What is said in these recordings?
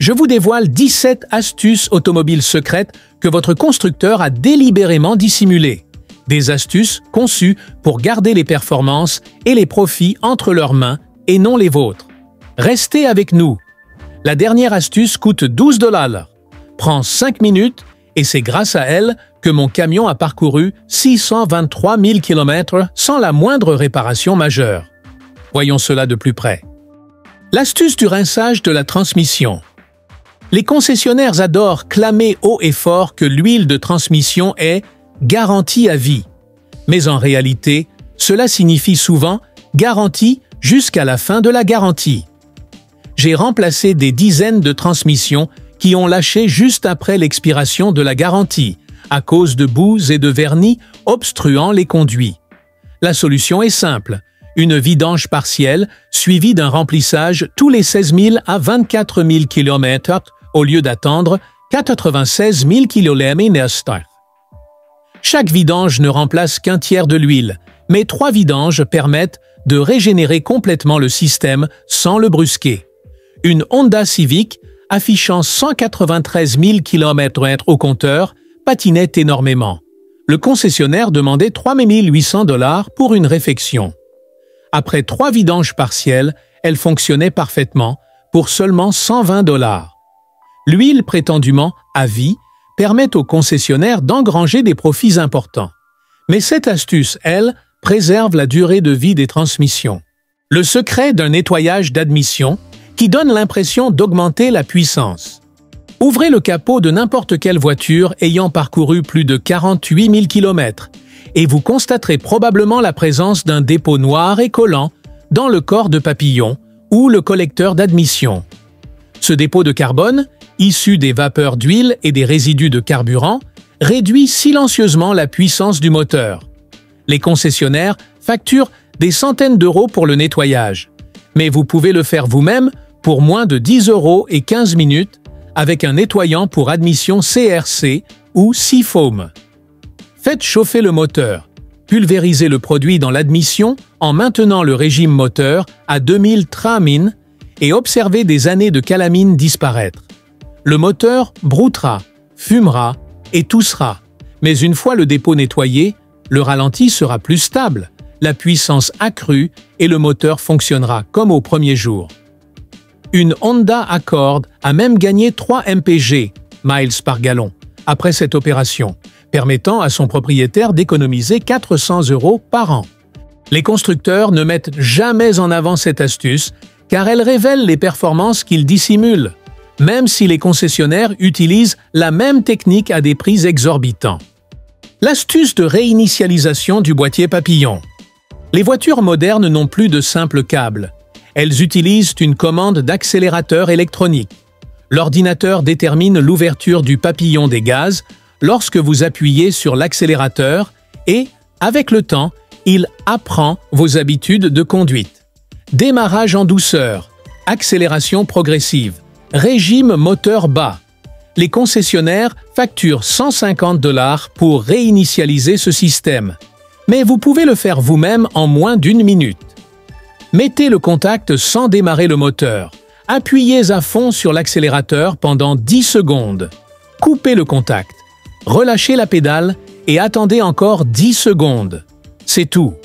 je vous dévoile 17 astuces automobiles secrètes que votre constructeur a délibérément dissimulées. Des astuces conçues pour garder les performances et les profits entre leurs mains et non les vôtres. Restez avec nous. La dernière astuce coûte 12 $, prend 5 minutes et c'est grâce à elle que mon camion a parcouru 623 000 km sans la moindre réparation majeure. Voyons cela de plus près. L'astuce du rinçage de la transmission. Les concessionnaires adorent clamer haut et fort que l'huile de transmission est garantie à vie. Mais en réalité, cela signifie souvent garantie jusqu'à la fin de la garantie. J'ai remplacé des dizaines de transmissions qui ont lâché juste après l'expiration de la garantie, à cause de boues et de vernis obstruant les conduits. La solution est simple, une vidange partielle suivie d'un remplissage tous les 16 000 à 24 000 km au lieu d'attendre 96 000 km/h. Chaque vidange ne remplace qu'un tiers de l'huile, mais 3 vidanges permettent de régénérer complètement le système sans le brusquer. Une Honda Civic, affichant 193 000 km/h au compteur, patinait énormément. Le concessionnaire demandait 3 800 $ pour une réfection. Après 3 vidanges partielles, elle fonctionnait parfaitement pour seulement 120 $. L'huile prétendument à vie permet au concessionnaire d'engranger des profits importants. Mais cette astuce, elle, préserve la durée de vie des transmissions. Le secret d'un nettoyage d'admission qui donne l'impression d'augmenter la puissance. Ouvrez le capot de n'importe quelle voiture ayant parcouru plus de 48 000 km et vous constaterez probablement la présence d'un dépôt noir et collant dans le corps de papillon ou le collecteur d'admission. Ce dépôt de carbone, issu des vapeurs d'huile et des résidus de carburant, réduit silencieusement la puissance du moteur. Les concessionnaires facturent des centaines d'euros pour le nettoyage, mais vous pouvez le faire vous-même pour moins de 10 € et 15 minutes avec un nettoyant pour admission CRC ou Seafoam. Faites chauffer le moteur, pulvérisez le produit dans l'admission en maintenant le régime moteur à 2000 Tramin et observez des années de calamine disparaître. Le moteur broutera, fumera et toussera, mais une fois le dépôt nettoyé, le ralenti sera plus stable, la puissance accrue et le moteur fonctionnera comme au premier jour. Une Honda Accord a même gagné 3 mpg, miles par gallon, après cette opération, permettant à son propriétaire d'économiser 400 € par an. Les constructeurs ne mettent jamais en avant cette astuce car elle révèle les performances qu'ils dissimulent, même si les concessionnaires utilisent la même technique à des prix exorbitants. L'astuce de réinitialisation du boîtier papillon. Les voitures modernes n'ont plus de simples câbles. Elles utilisent une commande d'accélérateur électronique. L'ordinateur détermine l'ouverture du papillon des gaz lorsque vous appuyez sur l'accélérateur et, avec le temps, il apprend vos habitudes de conduite. Démarrage en douceur, accélération progressive, régime moteur bas. Les concessionnaires facturent 150 $ pour réinitialiser ce système. Mais vous pouvez le faire vous-même en moins d'1 minute. Mettez le contact sans démarrer le moteur. Appuyez à fond sur l'accélérateur pendant 10 secondes. Coupez le contact. Relâchez la pédale et attendez encore 10 secondes. C'est tout.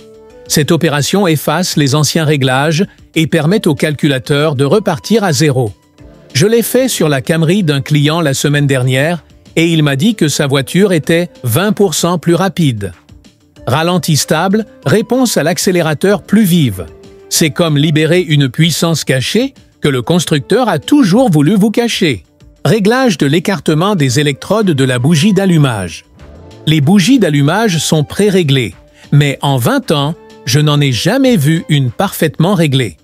Cette opération efface les anciens réglages et permet au calculateur de repartir à zéro. Je l'ai fait sur la Camry d'un client la semaine dernière et il m'a dit que sa voiture était 20% plus rapide. Ralenti stable, réponse à l'accélérateur plus vive. C'est comme libérer une puissance cachée que le constructeur a toujours voulu vous cacher. Réglage de l'écartement des électrodes de la bougie d'allumage. Les bougies d'allumage sont pré-réglées, mais en 20 ans, je n'en ai jamais vu une parfaitement réglée.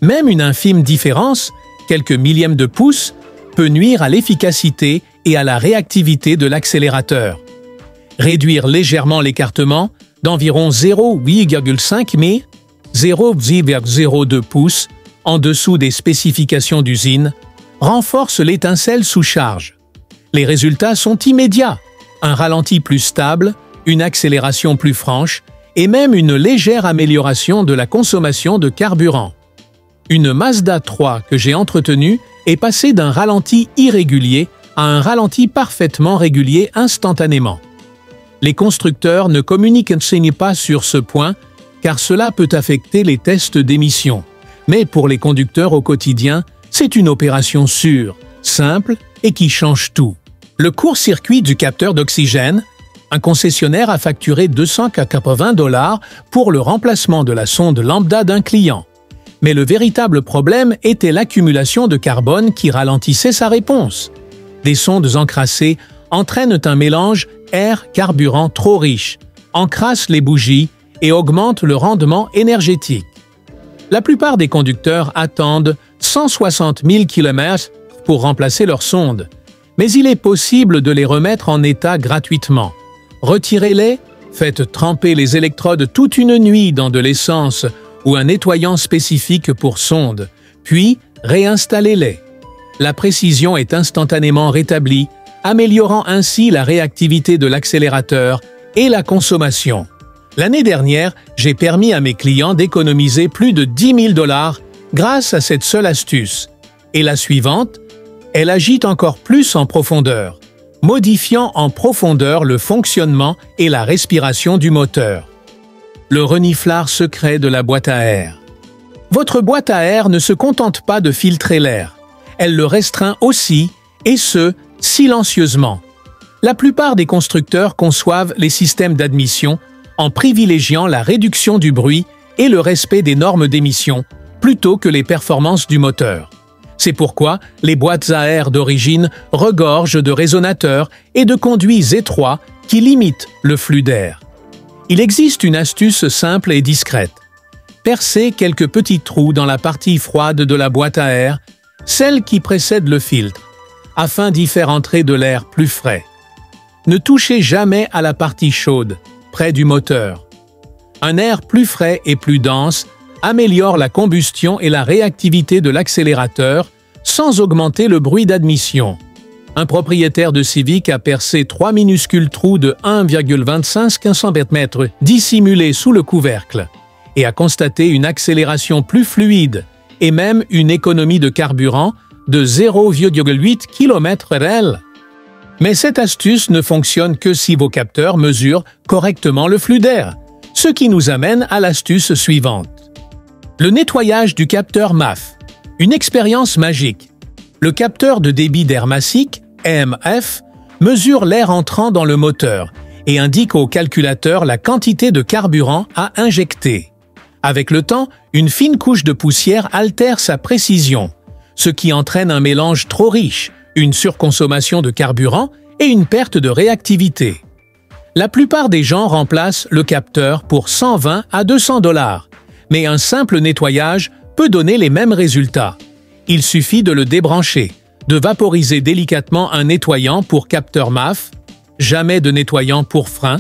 Même une infime différence, quelques millièmes de pouce, peut nuire à l'efficacité et à la réactivité de l'accélérateur. Réduire légèrement l'écartement d'environ 0,8,5 mm, 0,02 pouces, en dessous des spécifications d'usine, renforce l'étincelle sous charge. Les résultats sont immédiats, un ralenti plus stable, une accélération plus franche et même une légère amélioration de la consommation de carburant. Une Mazda 3 que j'ai entretenue est passé d'un ralenti irrégulier à un ralenti parfaitement régulier instantanément. Les constructeurs ne communiquent pas sur ce point car cela peut affecter les tests d'émission. Mais pour les conducteurs au quotidien, c'est une opération sûre, simple et qui change tout. Le court-circuit du capteur d'oxygène. Un concessionnaire a facturé 280 $ pour le remplacement de la sonde lambda d'un client. Mais le véritable problème était l'accumulation de carbone qui ralentissait sa réponse. Des sondes encrassées entraînent un mélange air-carburant trop riche, encrassent les bougies et augmentent le rendement énergétique. La plupart des conducteurs attendent 160 000 km pour remplacer leurs sondes, mais il est possible de les remettre en état gratuitement. Retirez-les, faites tremper les électrodes toute une nuit dans de l'essence ou un nettoyant spécifique pour sondes, puis réinstallez-les. La précision est instantanément rétablie, améliorant ainsi la réactivité de l'accélérateur et la consommation. L'année dernière, j'ai permis à mes clients d'économiser plus de 10 000 $ grâce à cette seule astuce. Et la suivante, elle agit encore plus en profondeur, modifiant en profondeur le fonctionnement et la respiration du moteur. Le reniflard secret de la boîte à air. Votre boîte à air ne se contente pas de filtrer l'air, elle le restreint aussi, et ce, silencieusement. La plupart des constructeurs conçoivent les systèmes d'admission en privilégiant la réduction du bruit et le respect des normes d'émission, plutôt que les performances du moteur. C'est pourquoi les boîtes à air d'origine regorgent de résonateurs et de conduits étroits qui limitent le flux d'air. Il existe une astuce simple et discrète. Percez quelques petits trous dans la partie froide de la boîte à air, celle qui précède le filtre, afin d'y faire entrer de l'air plus frais. Ne touchez jamais à la partie chaude, près du moteur. Un air plus frais et plus dense améliore la combustion et la réactivité de l'accélérateur sans augmenter le bruit d'admission. Un propriétaire de Civic a percé 3 minuscules trous de 1,25 cm dissimulés sous le couvercle et a constaté une accélération plus fluide et même une économie de carburant de 0,8 km/h. Mais cette astuce ne fonctionne que si vos capteurs mesurent correctement le flux d'air, ce qui nous amène à l'astuce suivante. Le nettoyage du capteur MAF. Une expérience magique. Le capteur de débit d'air massique, EMF, mesure l'air entrant dans le moteur et indique au calculateur la quantité de carburant à injecter. Avec le temps, une fine couche de poussière altère sa précision, ce qui entraîne un mélange trop riche, une surconsommation de carburant et une perte de réactivité. La plupart des gens remplacent le capteur pour 120 à 200 $, mais un simple nettoyage peut donner les mêmes résultats. Il suffit de le débrancher, de vaporiser délicatement un nettoyant pour capteur MAF, jamais de nettoyant pour frein,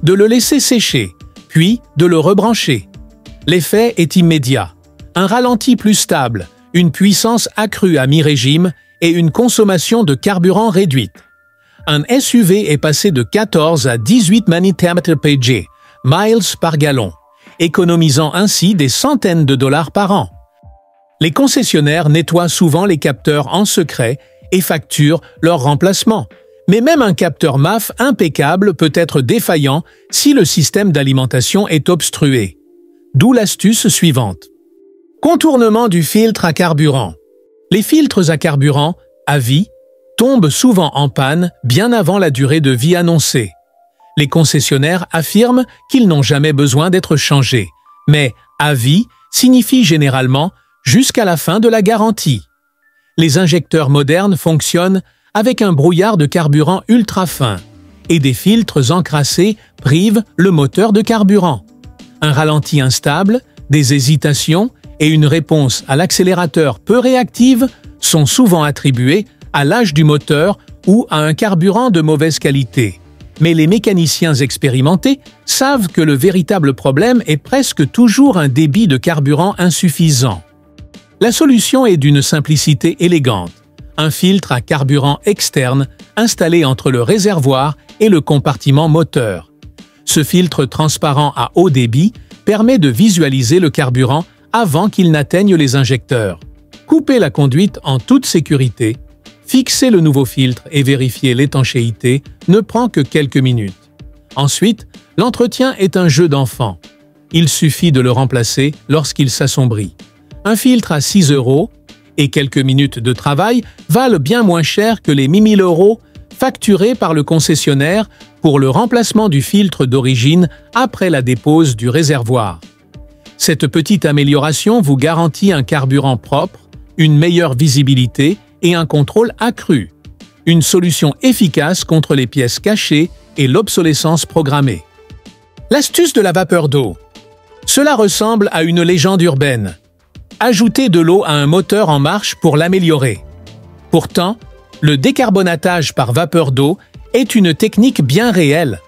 de le laisser sécher, puis de le rebrancher. L'effet est immédiat. Un ralenti plus stable, une puissance accrue à mi-régime et une consommation de carburant réduite. Un SUV est passé de 14 à 18 Mpg, miles par gallon, économisant ainsi des centaines de dollars par an. Les concessionnaires nettoient souvent les capteurs en secret et facturent leur remplacement. Mais même un capteur MAF impeccable peut être défaillant si le système d'alimentation est obstrué. D'où l'astuce suivante. Contournement du filtre à carburant. Les filtres à carburant, à vie, tombent souvent en panne bien avant la durée de vie annoncée. Les concessionnaires affirment qu'ils n'ont jamais besoin d'être changés, mais à vie signifie généralement jusqu'à la fin de la garantie. Les injecteurs modernes fonctionnent avec un brouillard de carburant ultra fin et des filtres encrassés privent le moteur de carburant. Un ralenti instable, des hésitations et une réponse à l'accélérateur peu réactive sont souvent attribués à l'âge du moteur ou à un carburant de mauvaise qualité. Mais les mécaniciens expérimentés savent que le véritable problème est presque toujours un débit de carburant insuffisant. La solution est d'une simplicité élégante. Un filtre à carburant externe installé entre le réservoir et le compartiment moteur. Ce filtre transparent à haut débit permet de visualiser le carburant avant qu'il n'atteigne les injecteurs. Coupez la conduite en toute sécurité, fixer le nouveau filtre et vérifier l'étanchéité ne prend que quelques minutes. Ensuite, l'entretien est un jeu d'enfant. Il suffit de le remplacer lorsqu'il s'assombrit. Un filtre à 6 € et quelques minutes de travail valent bien moins cher que les 1000 € facturés par le concessionnaire pour le remplacement du filtre d'origine après la dépose du réservoir. Cette petite amélioration vous garantit un carburant propre, une meilleure visibilité et un contrôle accru. Une solution efficace contre les pièces cachées et l'obsolescence programmée. L'astuce de la vapeur d'eau. Cela ressemble à une légende urbaine. Ajoutez de l'eau à un moteur en marche pour l'améliorer. Pourtant, le décarbonatage par vapeur d'eau est une technique bien réelle.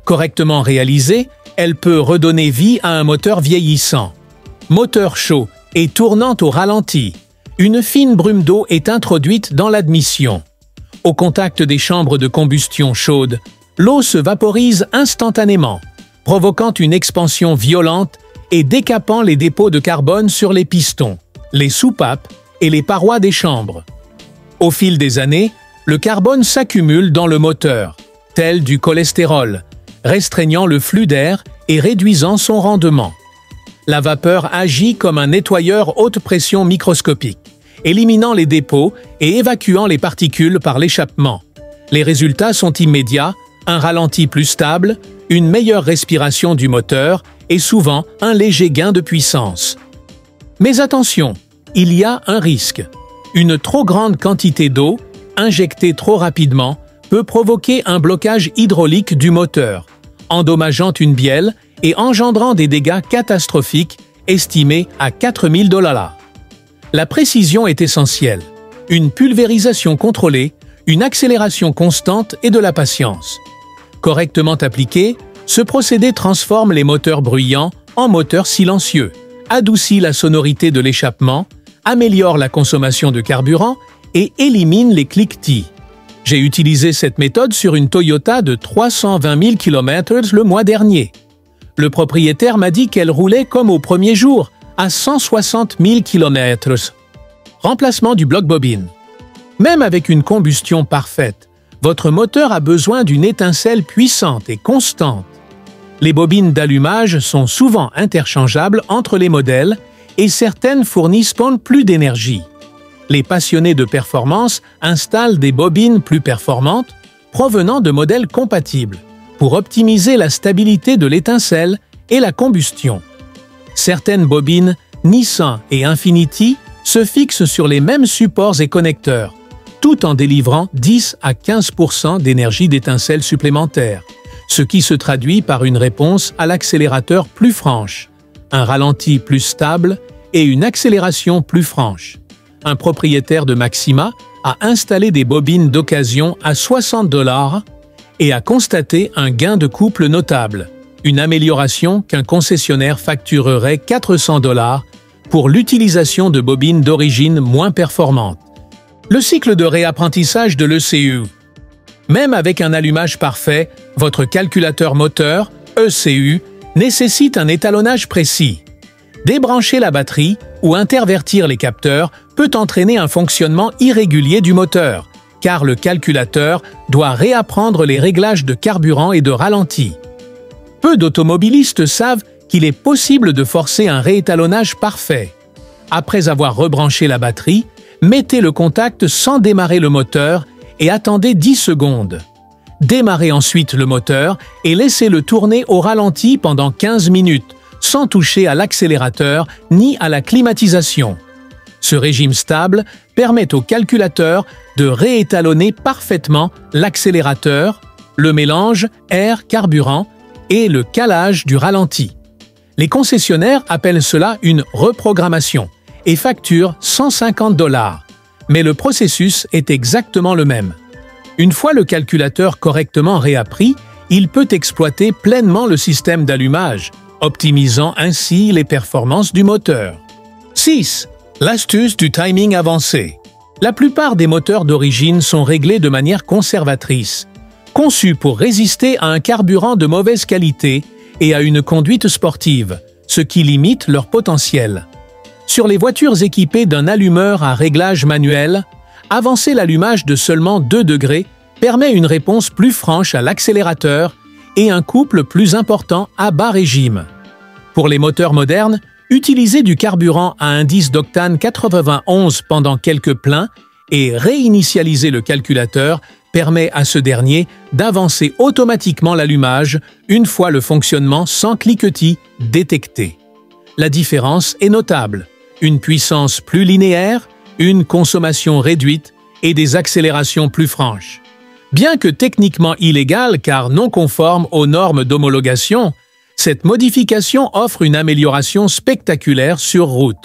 Correctement réalisée, elle peut redonner vie à un moteur vieillissant. Moteur chaud et tournant au ralenti, une fine brume d'eau est introduite dans l'admission. Au contact des chambres de combustion chaudes, l'eau se vaporise instantanément, provoquant une expansion violente et décapant les dépôts de carbone sur les pistons, les soupapes et les parois des chambres. Au fil des années, le carbone s'accumule dans le moteur, tel du cholestérol, restreignant le flux d'air et réduisant son rendement. La vapeur agit comme un nettoyeur haute pression microscopique, éliminant les dépôts et évacuant les particules par l'échappement. Les résultats sont immédiats, un ralenti plus stable, une meilleure respiration du moteur et souvent un léger gain de puissance. Mais attention, il y a un risque. Une trop grande quantité d'eau, injectée trop rapidement, peut provoquer un blocage hydraulique du moteur, endommageant une bielle et engendrant des dégâts catastrophiques estimés à 4000 $. La précision est essentielle. Une pulvérisation contrôlée, une accélération constante et de la patience. Correctement appliqué, ce procédé transforme les moteurs bruyants en moteurs silencieux, adoucit la sonorité de l'échappement, améliore la consommation de carburant et élimine les cliquetis. J'ai utilisé cette méthode sur une Toyota de 320 000 km le mois dernier. Le propriétaire m'a dit qu'elle roulait comme au premier jour, à 160 000 km. Remplacement du bloc bobine. Même avec une combustion parfaite, votre moteur a besoin d'une étincelle puissante et constante. Les bobines d'allumage sont souvent interchangeables entre les modèles et certaines fournissent plus d'énergie. Les passionnés de performance installent des bobines plus performantes provenant de modèles compatibles pour optimiser la stabilité de l'étincelle et la combustion. Certaines bobines Nissan et Infiniti se fixent sur les mêmes supports et connecteurs, tout en délivrant 10 à 15% d'énergie d'étincelle supplémentaire, ce qui se traduit par une réponse à l'accélérateur plus franche, un ralenti plus stable et une accélération plus franche. Un propriétaire de Maxima a installé des bobines d'occasion à 60 $ et a constaté un gain de couple notable, une amélioration qu'un concessionnaire facturerait 400 $ pour l'utilisation de bobines d'origine moins performantes. Le cycle de réapprentissage de l'ECU. Même avec un allumage parfait, votre calculateur moteur, ECU, nécessite un étalonnage précis. Débrancher la batterie ou intervertir les capteurs peut entraîner un fonctionnement irrégulier du moteur, car le calculateur doit réapprendre les réglages de carburant et de ralenti. Peu d'automobilistes savent qu'il est possible de forcer un réétalonnage parfait. Après avoir rebranché la batterie, mettez le contact sans démarrer le moteur et attendez 10 secondes. Démarrez ensuite le moteur et laissez-le tourner au ralenti pendant 15 minutes, sans toucher à l'accélérateur ni à la climatisation. Ce régime stable permet au calculateur de réétalonner parfaitement l'accélérateur, le mélange air-carburant et le calage du ralenti. Les concessionnaires appellent cela une reprogrammation et facturent 150 $. Mais le processus est exactement le même. Une fois le calculateur correctement réappris, il peut exploiter pleinement le système d'allumage, optimisant ainsi les performances du moteur. 6. L'astuce du timing avancé. La plupart des moteurs d'origine sont réglés de manière conservatrice, conçus pour résister à un carburant de mauvaise qualité et à une conduite sportive, ce qui limite leur potentiel. Sur les voitures équipées d'un allumeur à réglage manuel, avancer l'allumage de seulement 2 degrés permet une réponse plus franche à l'accélérateur et un couple plus important à bas régime. Pour les moteurs modernes, utiliser du carburant à indice d'octane 91 pendant quelques pleins et réinitialiser le calculateur permet à ce dernier d'avancer automatiquement l'allumage une fois le fonctionnement sans cliquetis détecté. La différence est notable. Une puissance plus linéaire, une consommation réduite et des accélérations plus franches. Bien que techniquement illégale car non conforme aux normes d'homologation, cette modification offre une amélioration spectaculaire sur route.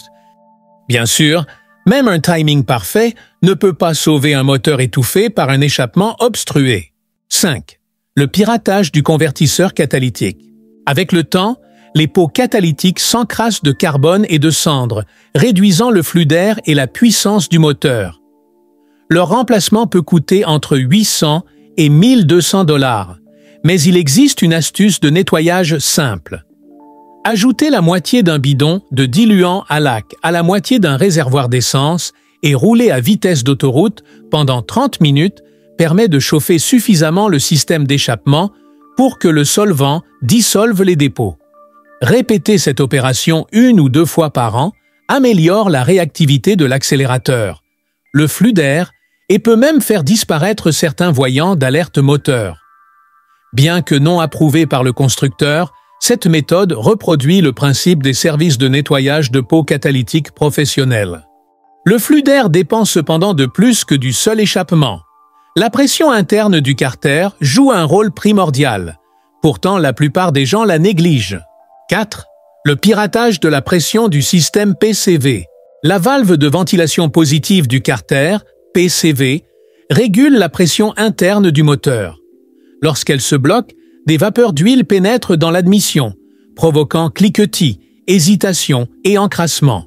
Bien sûr, même un timing parfait ne peut pas sauver un moteur étouffé par un échappement obstrué. 5. Le piratage du convertisseur catalytique. Avec le temps, les pots catalytiques s'encrassent de carbone et de cendres, réduisant le flux d'air et la puissance du moteur. Leur remplacement peut coûter entre 800 et 1200 $, mais il existe une astuce de nettoyage simple. Ajoutez la moitié d'un bidon de diluant à lac à la moitié d'un réservoir d'essence et rouler à vitesse d'autoroute pendant 30 minutes permet de chauffer suffisamment le système d'échappement pour que le solvant dissolve les dépôts. Répéter cette opération 1 ou 2 fois par an améliore la réactivité de l'accélérateur, le flux d'air et peut même faire disparaître certains voyants d'alerte moteur. Bien que non approuvée par le constructeur, cette méthode reproduit le principe des services de nettoyage de pots catalytiques professionnels. Le flux d'air dépend cependant de plus que du seul échappement. La pression interne du carter joue un rôle primordial. Pourtant, la plupart des gens la négligent. 4. Le piratage de la pression du système PCV. La valve de ventilation positive du carter, PCV, régule la pression interne du moteur. Lorsqu'elle se bloque, des vapeurs d'huile pénètrent dans l'admission, provoquant cliquetis, hésitation et encrassement.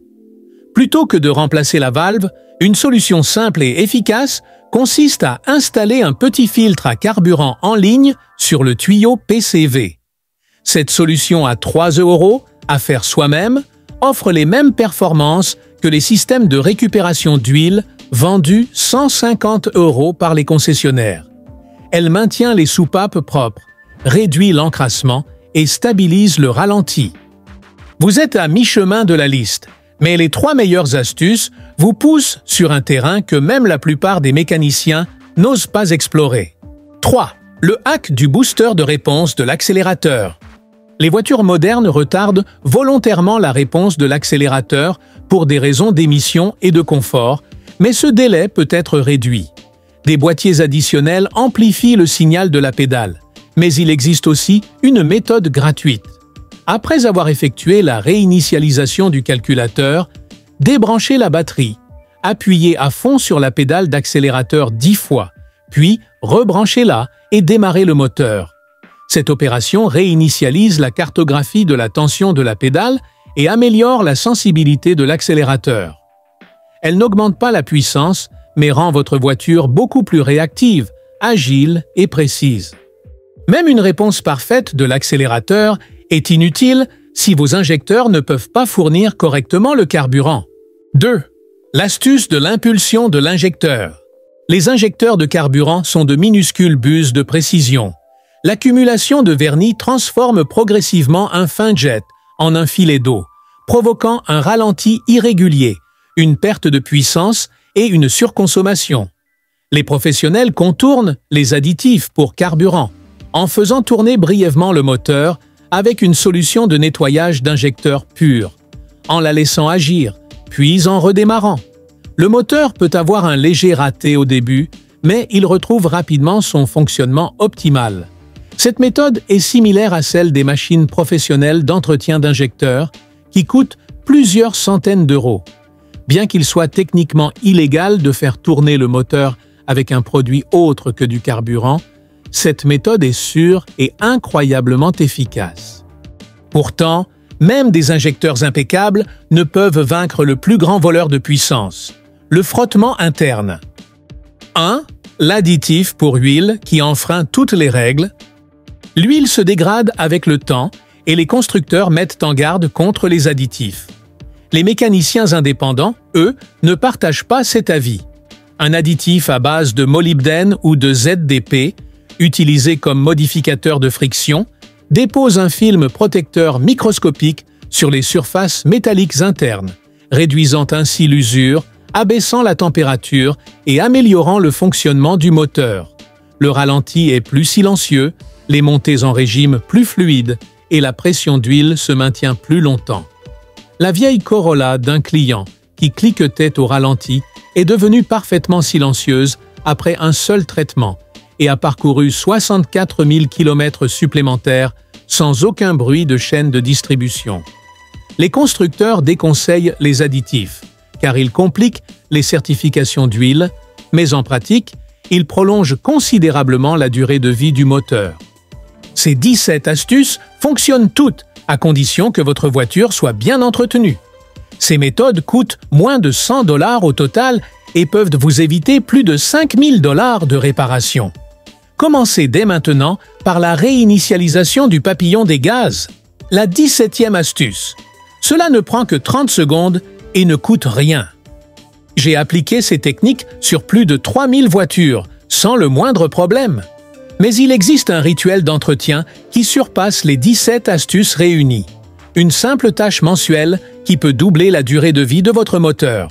Plutôt que de remplacer la valve, une solution simple et efficace consiste à installer un petit filtre à carburant en ligne sur le tuyau PCV. Cette solution à 3 € à faire soi-même offre les mêmes performances que les systèmes de récupération d'huile vendus 150 € par les concessionnaires. Elle maintient les soupapes propres, réduit l'encrassement et stabilise le ralenti. Vous êtes à mi-chemin de la liste, mais les 3 meilleures astuces vous poussent sur un terrain que même la plupart des mécaniciens n'osent pas explorer. 3. Le hack du booster de réponse de l'accélérateur. Les voitures modernes retardent volontairement la réponse de l'accélérateur pour des raisons d'émission et de confort, mais ce délai peut être réduit. Des boîtiers additionnels amplifient le signal de la pédale, mais il existe aussi une méthode gratuite. Après avoir effectué la réinitialisation du calculateur, débranchez la batterie, appuyez à fond sur la pédale d'accélérateur 10 fois, puis rebranchez-la et démarrez le moteur. Cette opération réinitialise la cartographie de la tension de la pédale et améliore la sensibilité de l'accélérateur. Elle n'augmente pas la puissance, mais rend votre voiture beaucoup plus réactive, agile et précise. Même une réponse parfaite de l'accélérateur est inutile si vos injecteurs ne peuvent pas fournir correctement le carburant. 2. L'astuce de l'impulsion de l'injecteur. Les injecteurs de carburant sont de minuscules buses de précision. L'accumulation de vernis transforme progressivement un fin jet en un filet d'eau, provoquant un ralenti irrégulier, une perte de puissance et une surconsommation. Les professionnels contournent les additifs pour carburant en faisant tourner brièvement le moteur avec une solution de nettoyage d'injecteur pur, en la laissant agir, puis en redémarrant. Le moteur peut avoir un léger raté au début, mais il retrouve rapidement son fonctionnement optimal. Cette méthode est similaire à celle des machines professionnelles d'entretien d'injecteurs qui coûtent plusieurs centaines d'euros. Bien qu'il soit techniquement illégal de faire tourner le moteur avec un produit autre que du carburant, cette méthode est sûre et incroyablement efficace. Pourtant, même des injecteurs impeccables ne peuvent vaincre le plus grand voleur de puissance, le frottement interne. 1. L'additif pour huile qui enfreint toutes les règles. L'huile se dégrade avec le temps et les constructeurs mettent en garde contre les additifs. Les mécaniciens indépendants, eux, ne partagent pas cet avis. Un additif à base de molybdène ou de ZDP, utilisé comme modificateur de friction, dépose un film protecteur microscopique sur les surfaces métalliques internes, réduisant ainsi l'usure, abaissant la température et améliorant le fonctionnement du moteur. Le ralenti est plus silencieux, les montées en régime plus fluides et la pression d'huile se maintient plus longtemps. La vieille Corolla d'un client qui cliquetait au ralenti est devenue parfaitement silencieuse après un seul traitement et a parcouru 64 000 km supplémentaires sans aucun bruit de chaîne de distribution. Les constructeurs déconseillent les additifs, car ils compliquent les certifications d'huile, mais en pratique, ils prolongent considérablement la durée de vie du moteur. Ces 17 astuces fonctionnent toutes, à condition que votre voiture soit bien entretenue. Ces méthodes coûtent moins de 100 $ au total et peuvent vous éviter plus de 5 000 $ de réparation. Commencez dès maintenant par la réinitialisation du papillon des gaz. La 17e astuce. Cela ne prend que 30 secondes et ne coûte rien. J'ai appliqué ces techniques sur plus de 3000 voitures, sans le moindre problème. Mais il existe un rituel d'entretien qui surpasse les 17 astuces réunies. Une simple tâche mensuelle qui peut doubler la durée de vie de votre moteur.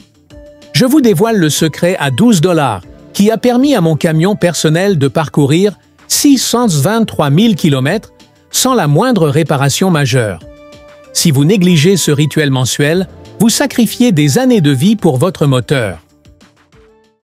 Je vous dévoile le secret à 12 $, qui a permis à mon camion personnel de parcourir 623 000 km sans la moindre réparation majeure. Si vous négligez ce rituel mensuel, vous sacrifiez des années de vie pour votre moteur.